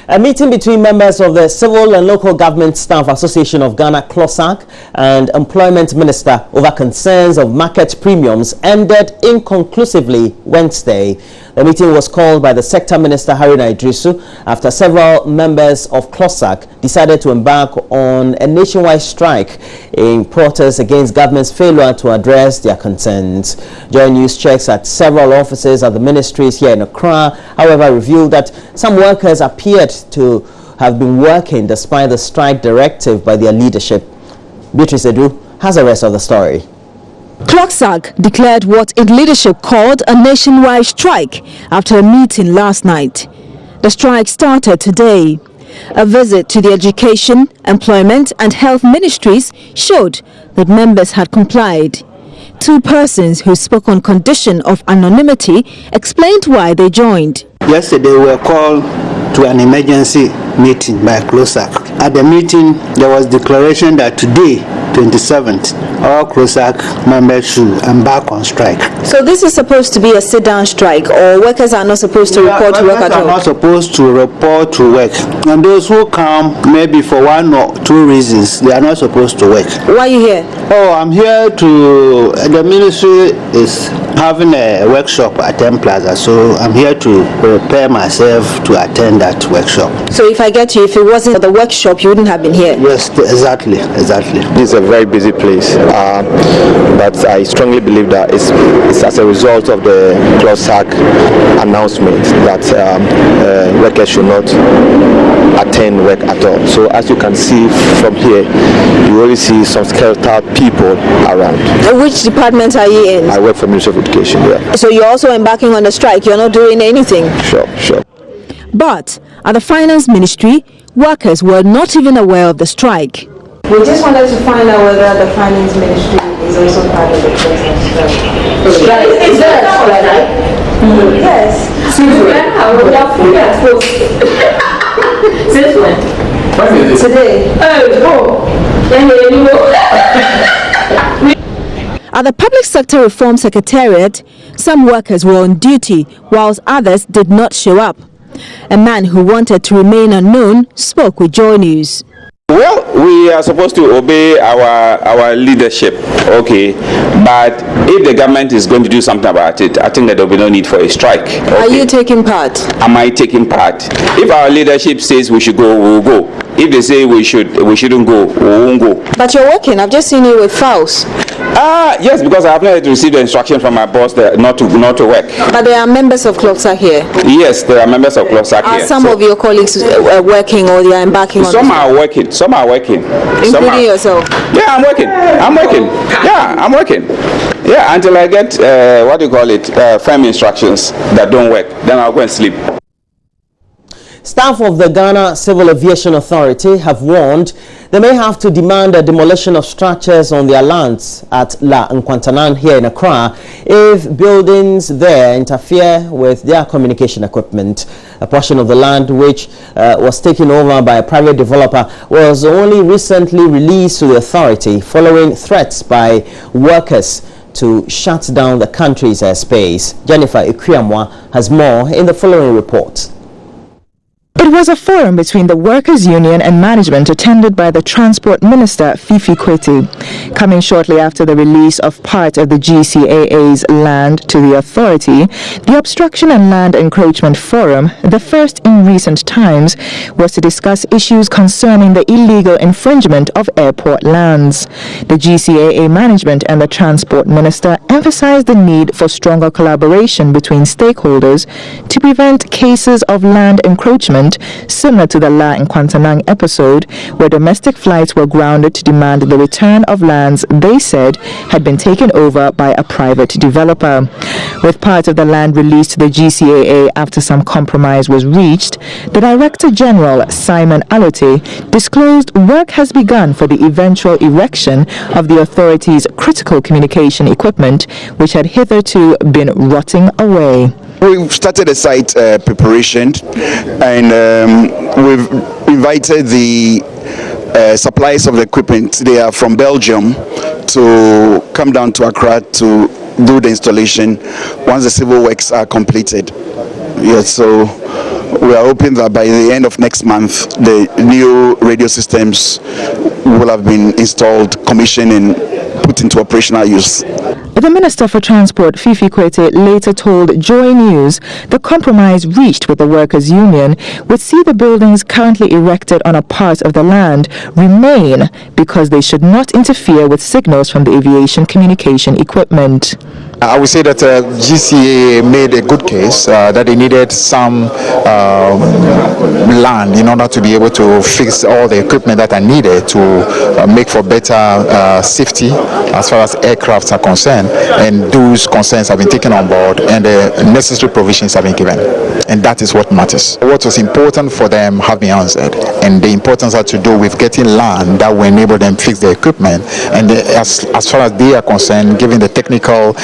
A meeting between members of the Civil and Local Government Staff Association of Ghana, CLOGSAG, and Employment Minister over concerns of market premiums ended inconclusively Wednesday. The meeting was called by the Sector Minister Haruna Idrisu after several members of CLOGSAG decided to embark on a nationwide strike in protest against government's failure to address their concerns. During news checks at several offices at the ministries here in Accra, however, revealed that some workers appeared to have been working despite the strike directive by their leadership. Beatrice Edu has the rest of the story. CLOGSAG declared what its leadership called a nationwide strike after a meeting last night. The strike started today. A visit to the Education, Employment and Health Ministries showed that members had complied. Two persons who spoke on condition of anonymity explained why they joined. Yesterday we were called to an emergency meeting by CLOGSAG. At the meeting, there was declaration that today, 27th, all CLOGSAG members should embark on strike. So this is supposed to be a sit-down strike, or workers are not supposed to report to work at all? Workers are not supposed to report to work. And those who come, maybe for one or two reasons, they are not supposed to work. Why are you here? Oh, I'm here to, the ministry is having a workshop at M Plaza, so I'm here to prepare myself to attend that workshop. So if I get you, if it wasn't for the workshop, you wouldn't have been here? Yes, exactly. This is a very busy place, but I strongly believe that it's as a result of the CLOGSAG announcement that workers should not attend work at all. So as you can see from here, you only see some skeletal people around. Which department are you in? I work for Ministry of Education, yeah. So you're also embarking on the strike, you're not doing anything? Sure. But at the Finance Ministry, workers were not even aware of the strike. We just wanted to find out whether the Finance Ministry is also part of the CLOGSAG strike. Is there a strike? Yes. Since when? Today. At the Public Sector Reform Secretariat, some workers were on duty, whilst others did not show up. A man who wanted to remain unknown spoke with Joy News. Well, we are supposed to obey our leadership, okay, but if the government is going to do something about it, I think that there will be no need for a strike. Okay? Are you taking part? Am I taking part? If our leadership says we should go, we will go. If they say we shouldn't go, we won't go. But you're working. I've just seen you with files. Yes, because I have not received the instruction from my boss not to work. But there are members of CLOGSAG here. Yes, there are members of CLOGSAG here. Are some of your colleagues working, or they are embarking on? Some are working. Including yourself? Yeah, I'm working. Yeah, I'm working. Yeah, until I get firm instructions that don't work, then I'll go and sleep. Staff of the Ghana Civil Aviation Authority have warned they may have to demand a demolition of structures on their lands at La Nkwantanan here in Accra if buildings there interfere with their communication equipment. A portion of the land which was taken over by a private developer was only recently released to the authority following threats by workers to shut down the country's airspace. Jennifer Ikriamwa has more in the following report. It was a forum between the Workers' Union and management attended by the Transport Minister, Fifi Kweti. Coming shortly after the release of part of the GCAA's land to the authority, the Obstruction and Land Encroachment Forum, the first in recent times, was to discuss issues concerning the illegal infringement of airport lands. The GCAA management and the Transport Minister emphasized the need for stronger collaboration between stakeholders to prevent cases of land encroachment similar to the La Nkwantanan episode, where domestic flights were grounded to demand the return of lands they said had been taken over by a private developer. With part of the land released to the GCAA after some compromise was reached, the Director General, Simon Alote, disclosed work has begun for the eventual erection of the authority's critical communication equipment, which had hitherto been rotting away. We've started a site preparation, and we've invited the suppliers of the equipment. They are from Belgium to come down to Accra to do the installation once the civil works are completed. Yeah, so we are hoping that by the end of next month, the new radio systems will have been installed, commissioned, and put into operational use. The Minister for Transport, Fifi Kwete, later told Joy News the compromise reached with the workers' union would see the buildings currently erected on a part of the land remain because they should not interfere with signals from the aviation communication equipment. I would say that GCA made a good case that they needed some land in order to be able to fix all the equipment that are needed to make for better safety as far as aircrafts are concerned, and those concerns have been taken on board and the necessary provisions have been given, and that is what matters. What was important for them have been answered, and the importance had to do with getting land that will enable them fix the equipment, and as far as they are concerned, given the technical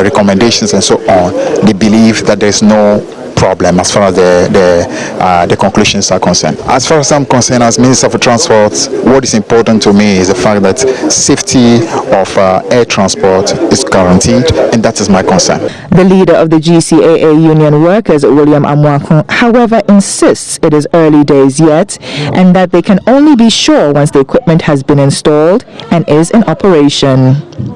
recommendations and so on, they believe that there is no problem as far as the conclusions are concerned. As far as I'm concerned, as Minister for Transport, what is important to me is the fact that safety of air transport is guaranteed, and that is my concern. The leader of the GCAA union workers, William Amwakun, however, insists it is early days yet and that they can only be sure once the equipment has been installed and is in operation.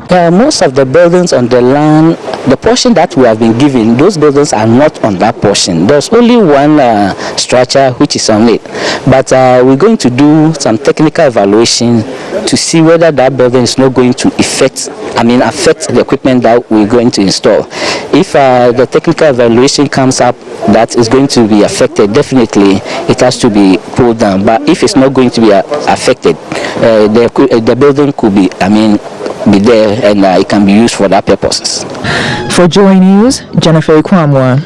Most of the buildings on the land, the portion that we have been given, those buildings are not on that portion. There's only one structure which is on it. But we're going to do some technical evaluation to see whether that building is not going to affect the equipment that we're going to install. If the technical evaluation comes up that is going to be affected, definitely it has to be pulled down. But if it's not going to be affected, the building could be there and it can be used for that purposes. For Joy News, Jennifer Kwamwa.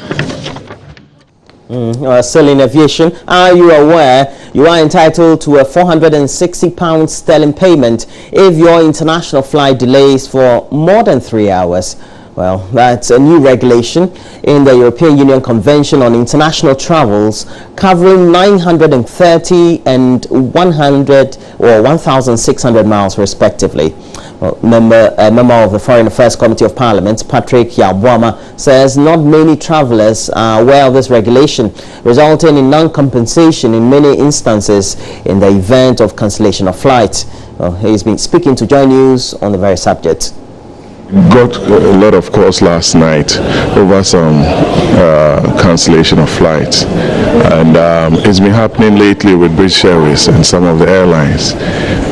Still in aviation, are you aware you are entitled to a £460 sterling payment if your international flight delays for more than 3 hours? Well, that's a new regulation in the European Union Convention on International Travels, covering 930 and 100 or 1,600 miles respectively. Well, a member of the Foreign Affairs Committee of Parliament, Patrick Yabwama, says not many travelers are aware of this regulation, resulting in non-compensation in many instances in the event of cancellation of flights. Well, he's been speaking to Joy News on the very subject. Got a lot of calls last night over some cancellation of flights, and it's been happening lately with British Airways and some of the airlines.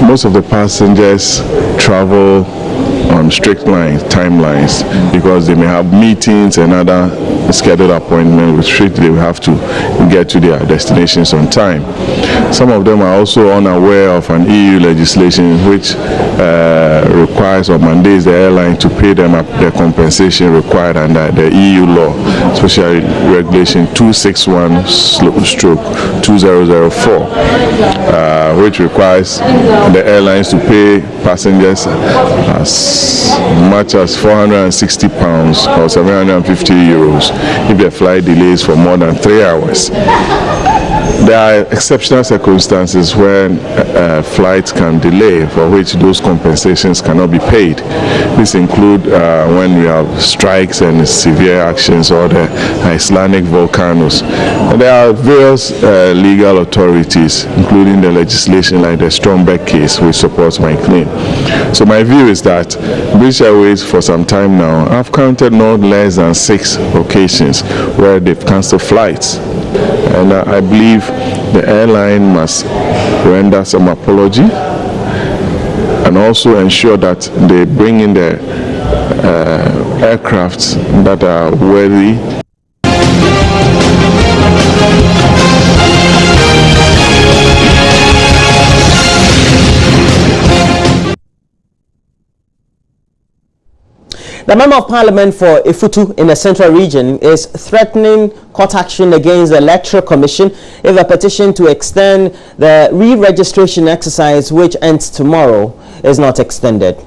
Most of the passengers travel on strict timelines because they may have meetings and other scheduled appointments which they will have to get to their destinations on time. Some of them are also unaware of an EU legislation which requires or mandates the airline to pay them the compensation required under the EU law, especially Regulation 261/2004, which requires the airlines to pay passengers as much as £460 or €750 if the flight delays for more than 3 hours. There are exceptional circumstances when flights can delay, for which those compensations cannot be paid. These include when we have strikes and severe actions or the Icelandic volcanoes. And there are various legal authorities, including the legislation like the Stromberg case, which supports my claim. So my view is that British Airways for some time now, I've counted not less than 6 occasions where they've cancelled flights. And I believe the airline must render some apology and also ensure that they bring in the aircrafts that are worthy. The Member of Parliament for Ifutu in the Central Region is threatening court action against the Electoral Commission if a petition to extend the re-registration exercise, which ends tomorrow, is not extended.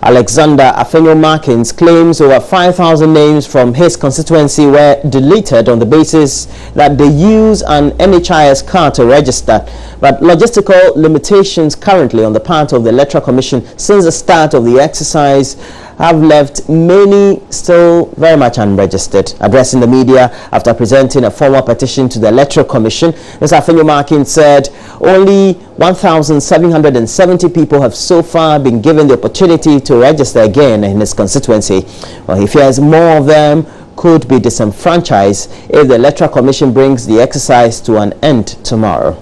Alexander Afenyo-Markins claims over 5,000 names from his constituency were deleted on the basis that they use an NHIS card to register, but logistical limitations currently on the part of the Electoral Commission since the start of the exercise have left many still very much unregistered. Addressing the media after presenting a formal petition to the Electoral Commission, Mr. Afenyo-Markin said only 1,770 people have so far been given the opportunity to register again in his constituency. Well, he fears more of them could be disenfranchised if the Electoral Commission brings the exercise to an end tomorrow.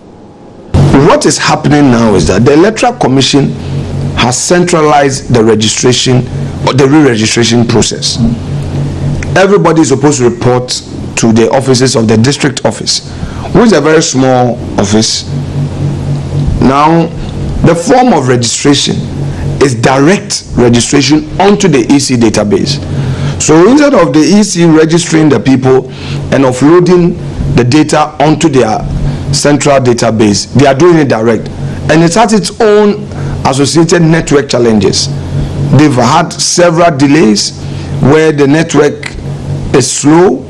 What is happening now is that the Electoral Commission has centralized the registration or the re-registration process. Everybody is supposed to report to the offices of the district office, which is a very small office. Now, the form of registration is direct registration onto the EC database. So instead of the EC registering the people and offloading the data onto their central database, they are doing it direct. And it has its own associated network challenges. They've had several delays where the network is slow.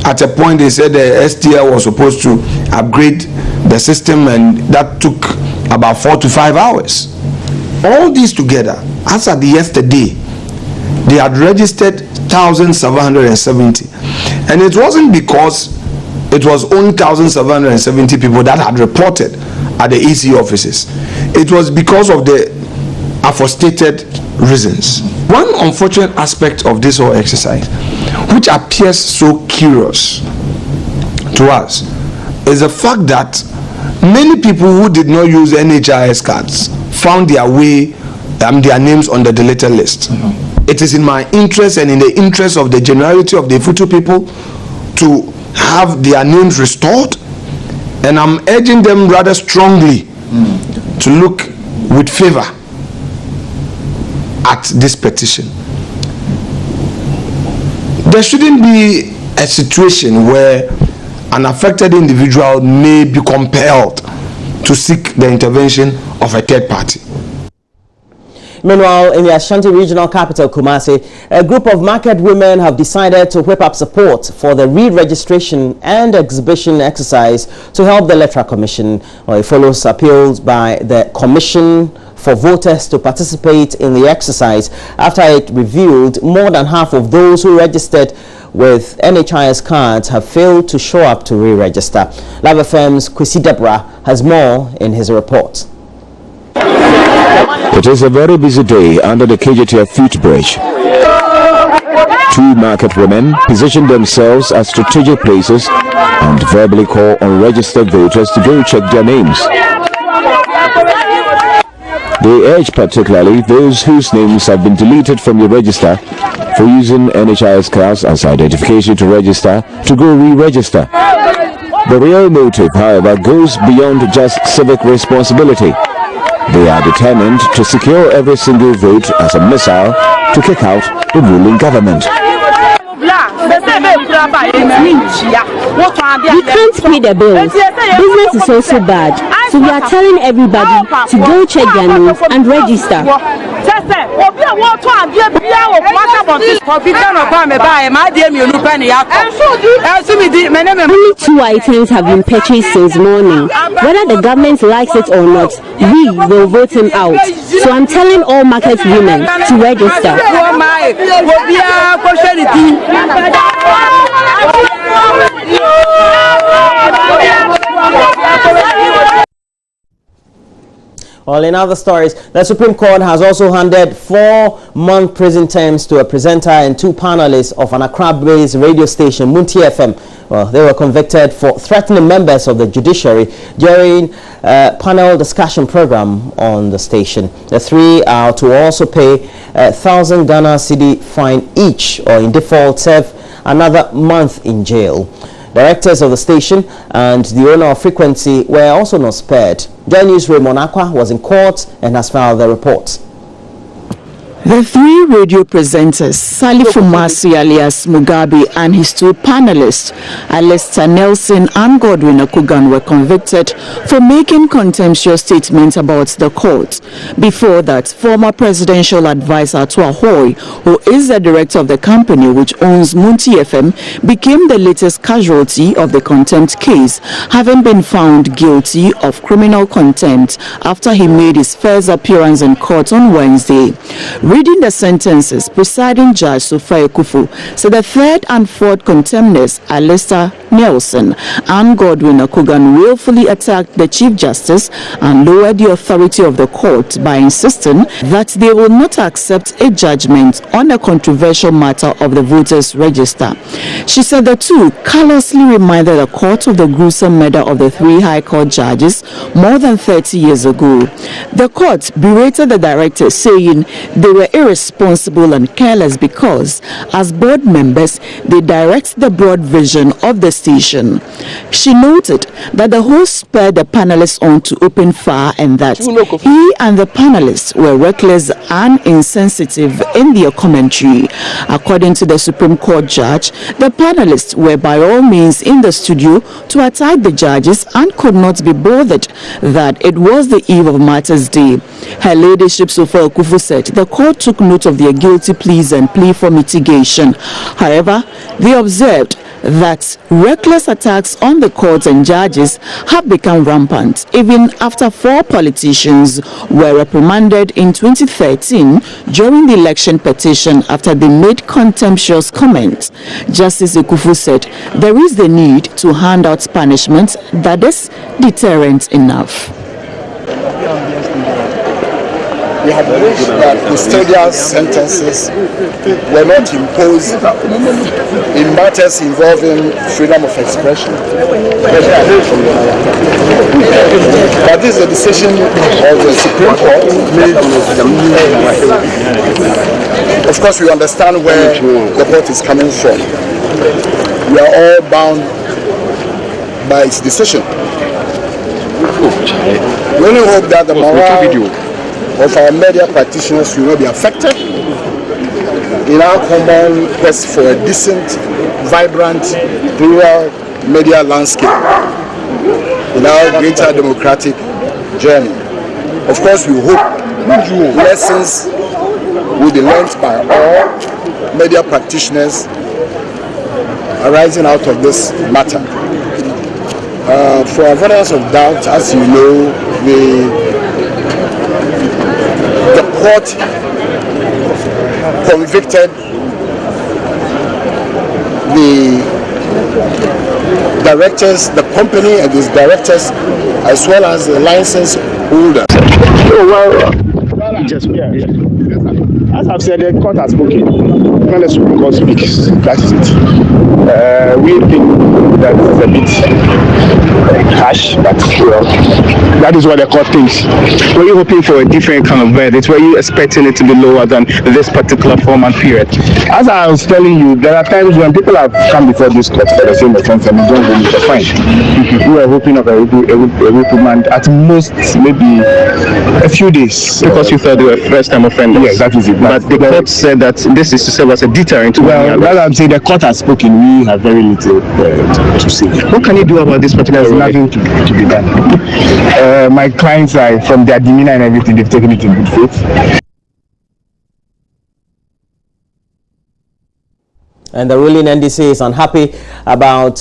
At a point they said the STL was supposed to upgrade the system, and that took about 4 to 5 hours. All these together, as at yesterday, they had registered 1,770, and it wasn't because it was only 1,770 people that had reported at the EC offices. It was because of the aforementioned reasons. One unfortunate aspect of this whole exercise, which appears so curious to us, is the fact that many people who did not use NHIS cards found their way, their names on the deleted list. It is in my interest and in the interest of the generality of the Ifutu people to have their names restored, and I'm urging them rather strongly to look with favor at this petition. There shouldn't be a situation where an affected individual may be compelled to seek the intervention of a third party. Meanwhile, in the Ashanti regional capital, Kumasi, a group of market women have decided to whip up support for the re-registration and exhibition exercise to help the Electoral Commission. It follows appeals by the Commission for voters to participate in the exercise after it revealed more than half of those who registered with NHIS cards have failed to show up to re-register. Live FM's Kwesi Deborah has more in his report. It is a very busy day under the KJTF footbridge. Two market women position themselves at strategic places and verbally call on registered voters to go check their names. They urge particularly those whose names have been deleted from the register for using NHIS cards as identification to register to go re-register. The real motive, however, goes beyond just civic responsibility. They are determined to secure every single vote as a missile to kick out the ruling government. We can't pay the bills. Business is also bad. So we are telling everybody to go check their names and register. Only 2 items have been purchased since morning. Whether the government likes it or not, we will vote him out. So I'm telling all market women to register. Well, in other stories, the Supreme Court has also handed 4-month prison terms to a presenter and 2 panelists of an Accra-based radio station, Munti FM. Well, they were convicted for threatening members of the judiciary during a panel discussion program on the station. The 3 are to also pay 1,000 Ghana cedi fine each, or in default serve another month in jail. Directors of the station and the owner of Frequency were also not spared. Joy News Raymond Aqua was in court and has filed the report. The 3 radio presenters, Salifu Masi alias Mugabe and his 2 panelists, Alistair Nelson and Godwin Akugan, were convicted for making contemptuous statements about the court. Before that, former presidential advisor Tua Hoy, who is the director of the company which owns Munti FM, became the latest casualty of the contempt case, having been found guilty of criminal contempt after he made his first appearance in court on Wednesday. Reading the sentences, presiding judge Sofa Ekufu said the third and fourth contemners, Alistair Nelson and Godwin Akogan, willfully attacked the Chief Justice and lowered the authority of the court by insisting that they will not accept a judgment on a controversial matter of the voters' register. She said the two callously reminded the court of the gruesome murder of the 3 High Court judges more than 30 years ago. The court berated the directors, saying they were irresponsible and careless because, as board members, they direct the broad vision of the station. She noted that the host spurred the panelists on to open fire and that he and the panelists were reckless and insensitive in their commentary. According to the Supreme Court judge, the panelists were by all means in the studio to attack the judges and could not be bothered that it was the eve of Martyrs' Day. Her ladyship Sofa Ekufu said the court took note of their guilty pleas and plea for mitigation. However, they observed that reckless attacks on the courts and judges have become rampant, even after 4 politicians were reprimanded in 2013 during the election petition after they made contemptuous comments. Justice Ekufu said there is the need to hand out punishment that is deterrent enough. We have wished that custodial sentences were not imposed in matters involving freedom of expression. But this is a decision of the Supreme Court. Of course, we understand where the court is coming from. We are all bound by its decision. We only hope that the morale of our media practitioners will not be affected in our common quest for a decent, vibrant, plural media landscape in our greater democratic journey. Of course, we hope lessons will be learned by all media practitioners arising out of this matter. For avoidance of doubt, as you know, the court convicted the directors, the company and its directors, as well as the license holder. As I've said, the court has spoken. When the Supreme Court speaks, that is it. We think that is a bit harsh, but well, that is what the court thinks. Were you hoping for a different kind of verdict? Were you expecting it to be lower than this particular format period? As I was telling you, there are times when people have come before this court for the same offense and don't really get fined. We were hoping of a reprimand at most maybe a few days. Because you thought they were first-time offenders. Yes, that is it. But the court said that this is to serve as a deterrent. Well, that I'm saying, the court has spoken. We have very little to say. What can you do about this particular? There's nothing to be done. My clients are, from their demeanor and everything, they've taken it in good faith. And the ruling NDC is unhappy about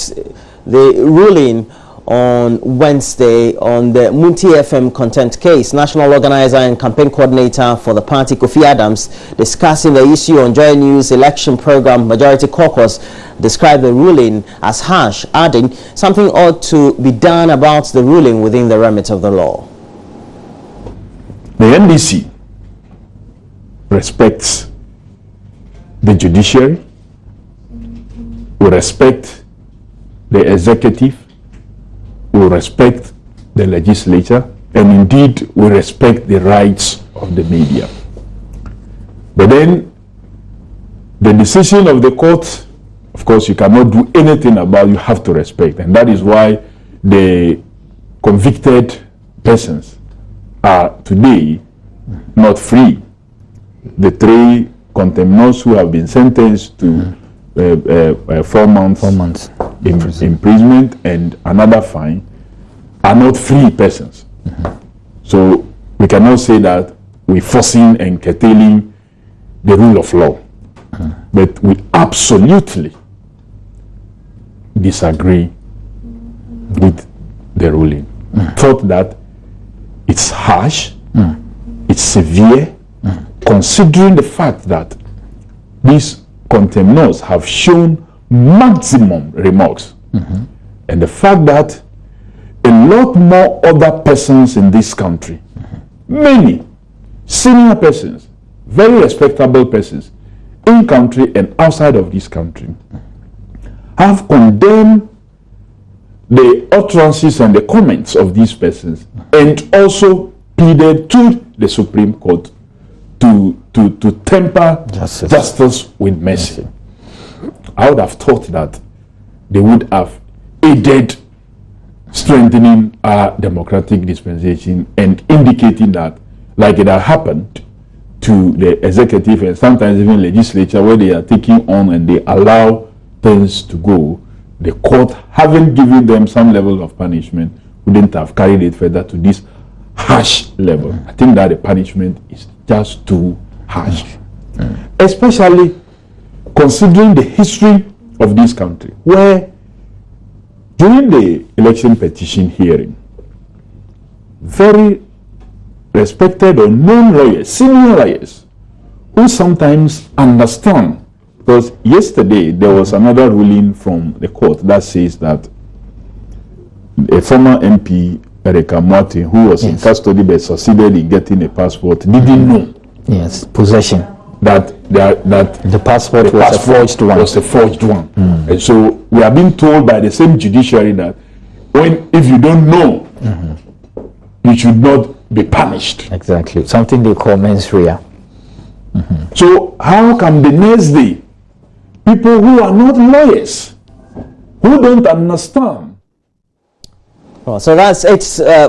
the ruling on Wednesday on the Munti FM content case. National organizer and campaign coordinator for the party, Kofi Adams, discussing the issue on Joy News election program Majority Caucus, described the ruling as harsh, adding something ought to be done about the ruling within the remit of the law. The NDC respects the judiciary, we respect the executive, we respect the legislature, and indeed we respect the rights of the media. But then the decision of the court, of course, you cannot do anything about, you have to respect. And that is why the convicted persons are today not free. The 3 contemnants who have been sentenced to 4 months imprisonment and another fine are not free persons. So we cannot say that we're forcing and curtailing the rule of law. But we absolutely disagree with the ruling. Thought that it's harsh, it's severe, considering the fact that these contemnors have shown maximum remorse, and the fact that a lot more other persons in this country, many senior persons, very respectable persons, in country and outside of this country, have condemned the utterances and the comments of these persons, and also pleaded to the Supreme Court to temper justice with mercy. I would have thought that they would have aided strengthening our democratic dispensation and indicating that, like it had happened to the executive and sometimes even legislature, where they are taking on and they allow things to go, the court, having given them some level of punishment, wouldn't have carried it further to this harsh level. I think that the punishment is just too harsh, especially considering the history of this country, where during the election petition hearing, very respected or known lawyers, senior lawyers, who sometimes understand, because yesterday there was another ruling from the court that says that a former MP, Erika Mwati, who was in custody but succeeded in getting a passport, didn't know. Yes, possession. That the passport was a forged one. Was a forged one. And so we are being told by the same judiciary that if you don't know, you should not be punished. Exactly. Something they call mens rea. So how come the next day, people who are not lawyers, who don't understand? Well, so that's it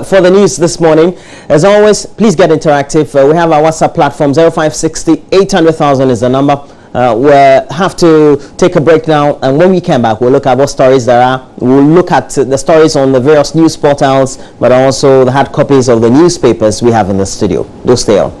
for the news this morning. As always, please get interactive. We have our WhatsApp platform, 0560 800,000 is the number. We'll have to take a break now, and when we come back, we'll look at what stories there are. We'll look at the stories on the various news portals, but also the hard copies of the newspapers we have in the studio. Do stay on.